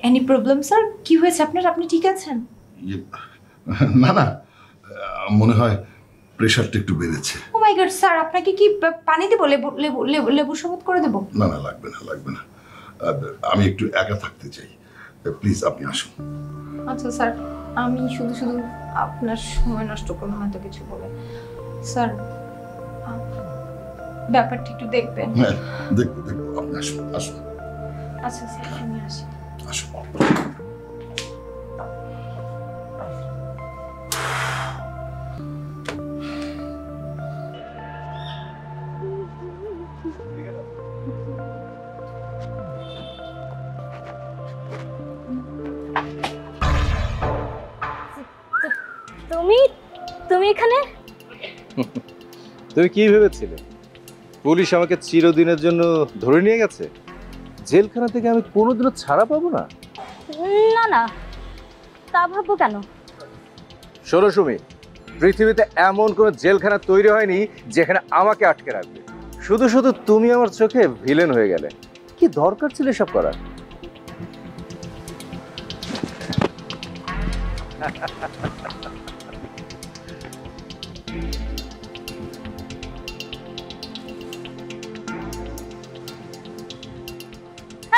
Any problem sir? কি হয়েছে আপনার? আপনি ঠিক আছেন? না না, মনে হয় প্রেশারটা একটু বেড়েছে। ও মাই গড স্যার, আপনাকে কি পানি দেবো? লেবু শরবত করে দেবো? না না, লাগবে না লাগবে না, আমি একটু একা থাকতে চাই, প্লিজ আপনি আসুন। আচ্ছা স্যার, আমি শুধু শুধু আপনার সময় নষ্ট করবো না তো কিছু বলে। স্যার ব্যাপারটা একটু দেখবেন। হ্যাঁ দেখবো দেখবো, আপনি আসুন আসুন। আচ্ছা স্যার, আমি আসি। আসুন। তুমি এখানে? তুমি কি ভেবেছিলে পুলিশ আমাকে চিরদিনের জন্য ধরে নিয়ে গেছে? জেলখানা থেকে আমি কোনোদিনও ছাড়া পাবো না? না না, তা ভাববো কেন? শোনো সুমি, পৃথিবীতে এমন কোনো জেলখানা তৈরি হয়নি যেখানে আমাকে আটকে রাখবে। শুধু শুধু তুমি আমার চোখে ভিলেন হয়ে গেলে। কি দরকার ছিল এসব করার?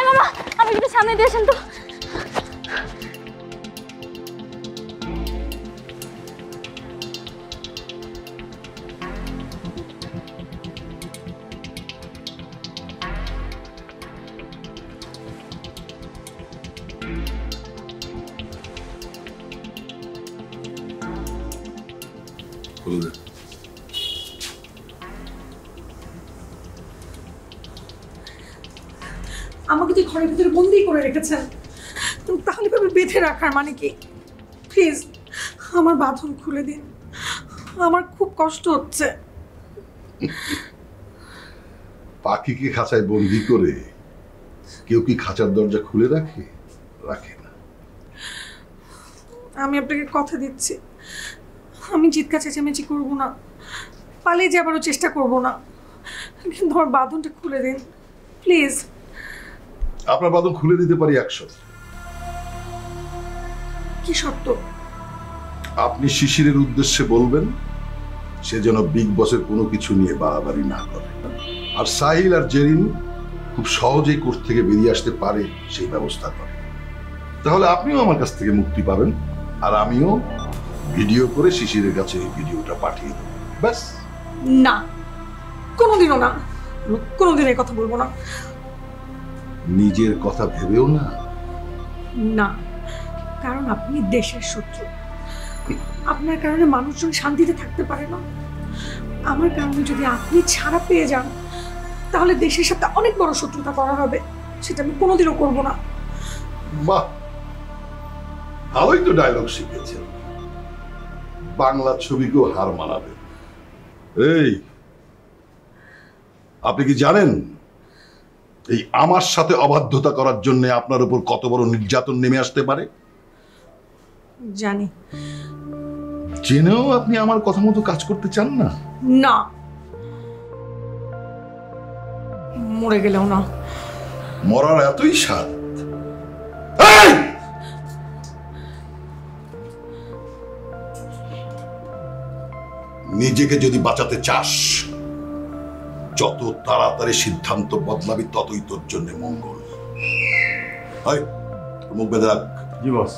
মামা, আমি একটু সামনে দিয়ে আসেন তো। আমাকে তো ঘরের ভিতরে বন্দি করে রেখেছেন, তাহলে ভাবে বেঁধে রাখার মানে কি? প্লিজ আমার বাঁধন খুলে দিন, আমার খুব কষ্ট হচ্ছে। পাখিকে খাঁচায় বন্দি করে কেউ কি খাঁচার দরজা খুলে রাখে? রাখে না। আমি আপনাকে কথা দিচ্ছি, আমি চিৎকার চেঁচামেচি করবো না, পালিয়ে যাবারও চেষ্টা করবো না, কিন্তু আমার বাঁধনটা খুলে দিন প্লিজ। আপনার বাঁধন খুলে দিতে পারি 100। কি শর্ত? আপনি শিশিরের উদ্দেশ্যে বলবেন সে যেন বিগ বসের কোনো কিছু নিয়ে বাড়াবাড়ি না করে, আর সাহিল আর জেরিন খুব সহজেই কোর্ট থেকে বেরিয়ে আসতে পারে সেই ব্যবস্থা করে। তাহলে আপনিও আমার কাছ থেকে মুক্তি পাবেন, আর আমিও ভিডিও করে শিশিরের কাছে এই ভিডিওটা পাঠিয়ে দেব। ব্যাস। না, কোনোদিনও না, কোনোদিন এই কথা বলবো না। নিজের কথা ভেবেও না? না, কারণ আপনি দেশের শত্রু, আপনার কারণে মানুষজন শান্তিতে থাকতে পারে না। আমার কারণে যদি আপনি ছাড়া পেয়ে যান তাহলে দেশের সাথে অনেক বড় শত্রুতা করা হবে, সেটা আমি কোনোদিনও করবো না। বাহ, ভালোই তো ডায়লগ শিখেছেন, বাংলা ছবিকেও হার মানাবেন। এই, আপনি কি জানেন এই আমার সাথে অবাধ্যতা করার জন্য আপনার উপর কত বড় নির্যাতন নেমে আসতে পারে? জানি। জেনেও আপনি আমার কথা মতো কাজ করতে চান না? না, মরে গেলেও না। মরার এতই স্বাদ? নিজেকে যদি বাঁচাতে চাস, যত তাড়াতাড়ি সিদ্ধান্ত বদলাবি ততই তোর জন্য মঙ্গল। মুখ বেঁধে রাখ। জি বস।